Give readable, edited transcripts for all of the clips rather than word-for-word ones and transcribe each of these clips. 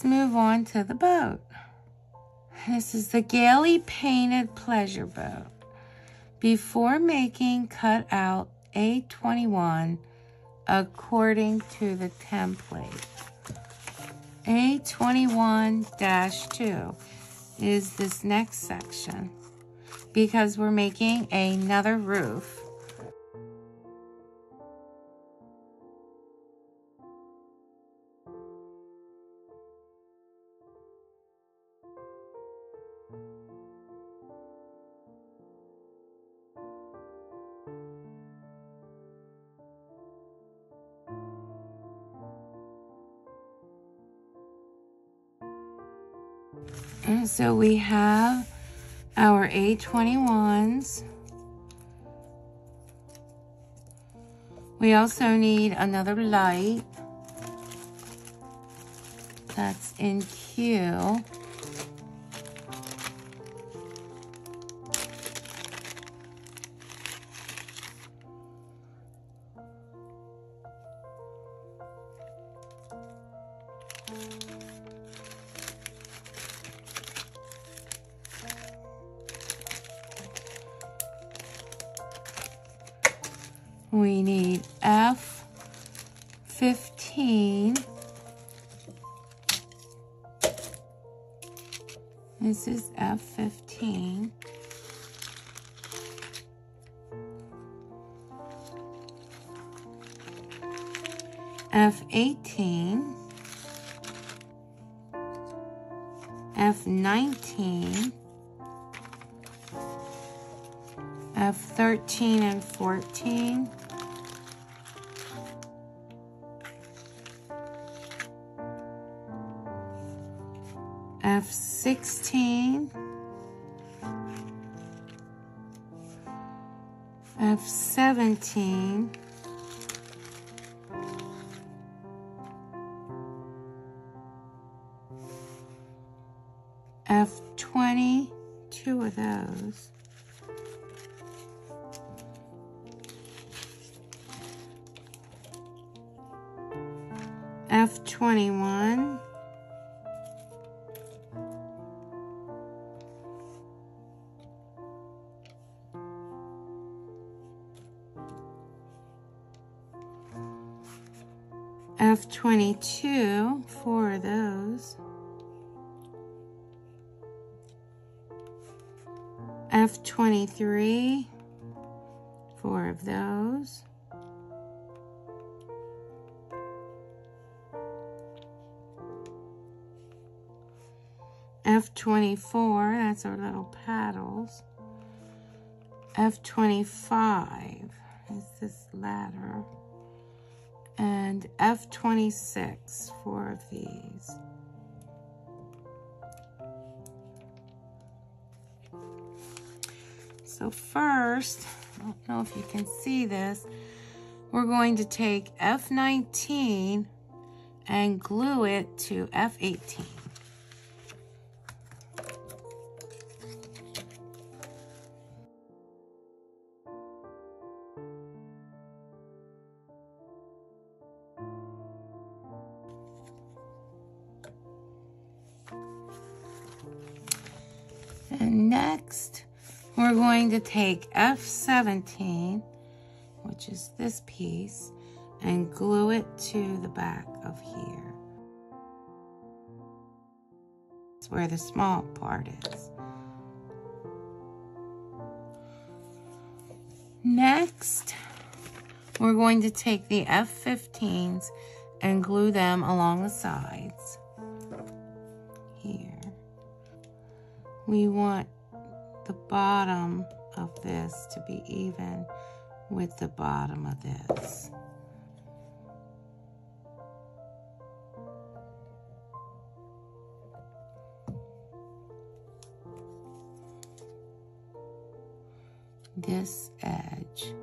move on to the boat. This is the Gaily painted pleasure boat. Before making, cut out A21 according to the template. A21-2 is this next section because we're making another roof. And so we have our A21s. We also need another light. That's in Q. We need F15. This is F15. F18. F19. F13 and 14. F16, F17, F20, two of those, F21, F22, four of those, F23, four of those, F24, that's our little paddles, F25 is this ladder, and F26, four of these. So first, I don't know if you can see this, we're going to take F19 and glue it to F18. And next, we're going to take F17, which is this piece, and glue it to the back of here. That's where the small part is. Next, we're going to take the F15s and glue them along the sides. Here. We want the bottom of this to be even with the bottom of this. This edge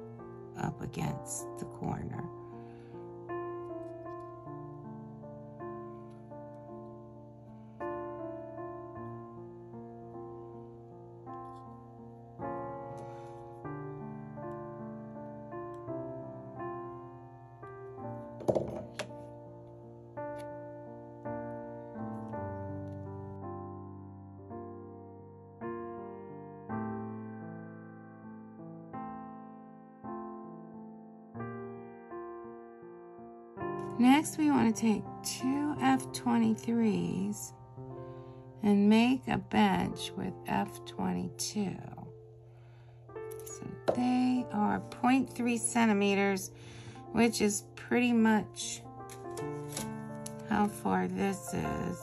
up against the corner. Next, we want to take two F23s and make a bench with F22. So they are 0.3 centimeters, which is pretty much how far this is.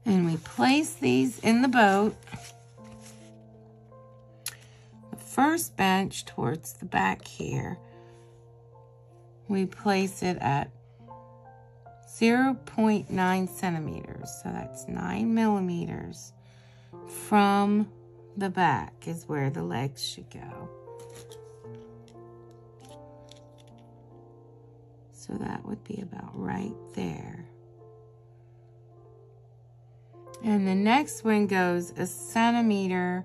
And we place these in the boat. The first bench towards the back here, we place it at 0.9 centimeters. So that's 9 millimeters from the back is where the legs should go. So that would be about right there. And the next one goes a centimeter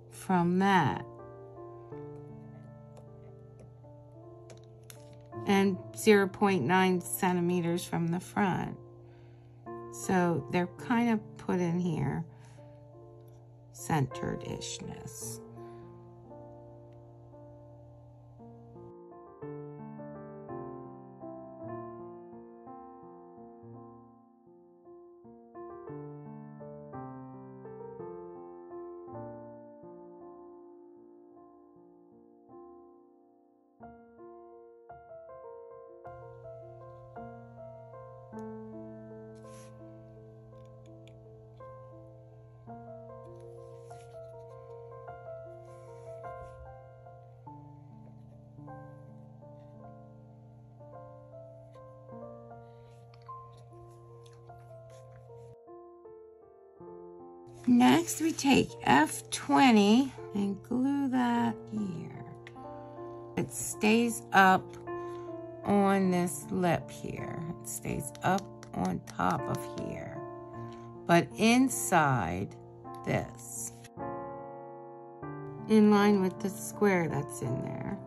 from that. And 0.9 centimeters from the front. So they're kind of put in here, centered-ishness. Next, we take F20 and glue that here. It stays up on this lip here. It stays up on top of here, but inside this, in line with the square that's in there.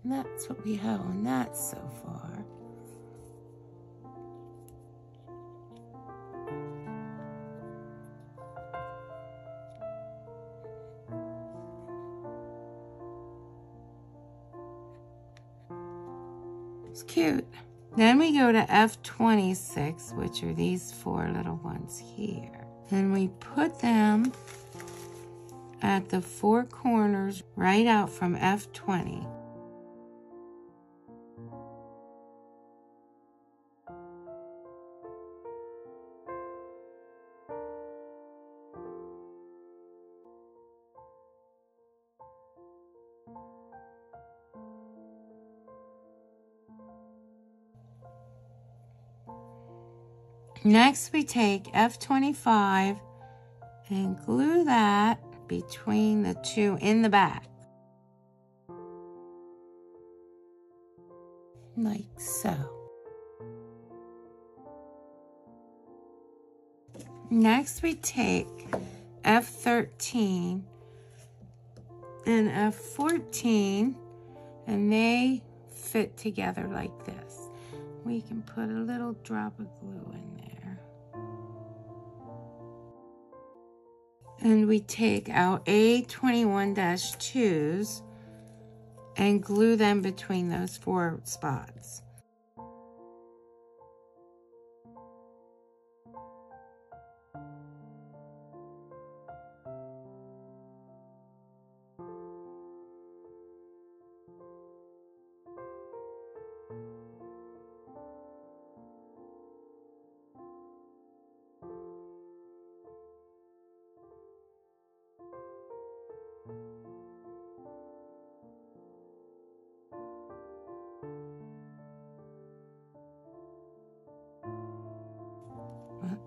And that's what we have on that so far. It's cute. Then we go to F26, which are these four little ones here. And we put them at the four corners right out from F20. Next, we take F25 and glue that between the two in the back. Like so. Next, we take F13 and F14, and they fit together like this. We can put a little drop of glue in there. And we take our A21-2s and glue them between those four spots.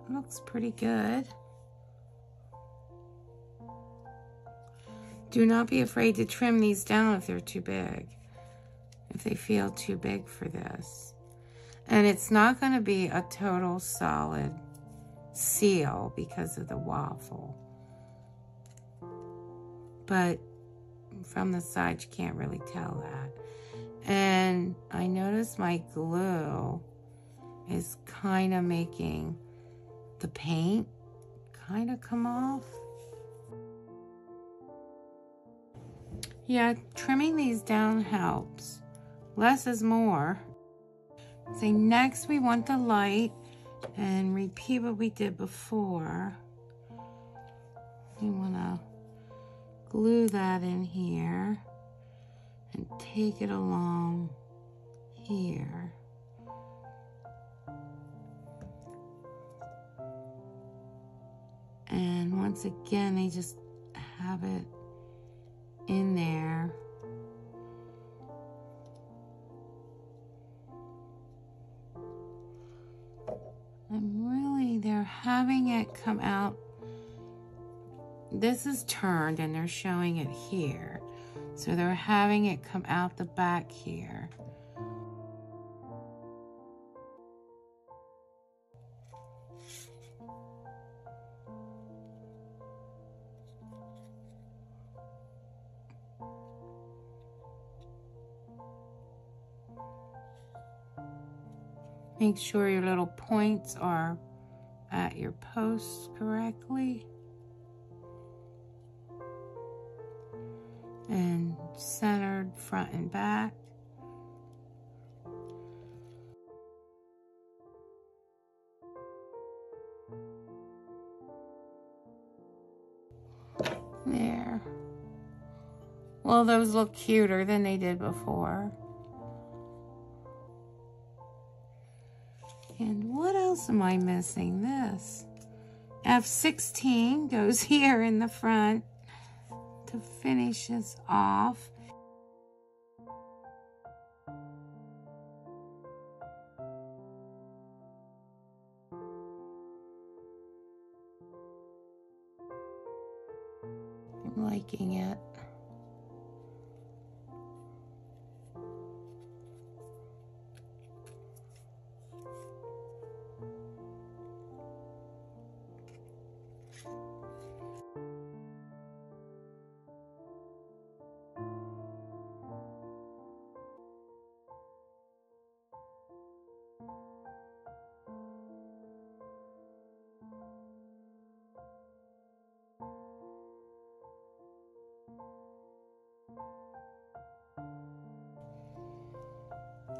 Looks pretty good. Do not be afraid to trim these down if they're too big, if they feel too big for this. And it's not going to be a total solid seal because of the waffle. But from the side, you can't really tell that. And I noticed my glue is kind of making the paint kind of come off. Yeah, trimming these down helps. Less is more. So next we want the light, and repeat what we did before. We want to glue that in here and take it along here. And once again, they just have it in there. And really, they're having it come out. This is turned and they're showing it here. So they're having it come out the back here. Make sure your little points are at your posts correctly. And centered front and back. There. Well, those look cuter than they did before. And what else am I missing? This F16 goes here in the front to finish this off. I'm liking it.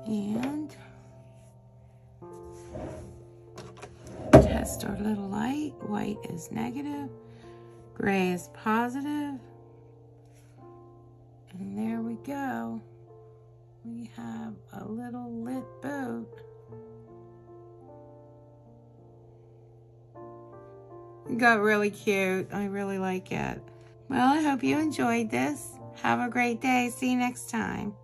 And test our little light. White is negative, gray is positive. And there we go. We have a little lit boat. It got really cute. I really like it. Well, I hope you enjoyed this. Have a great day. See you next time.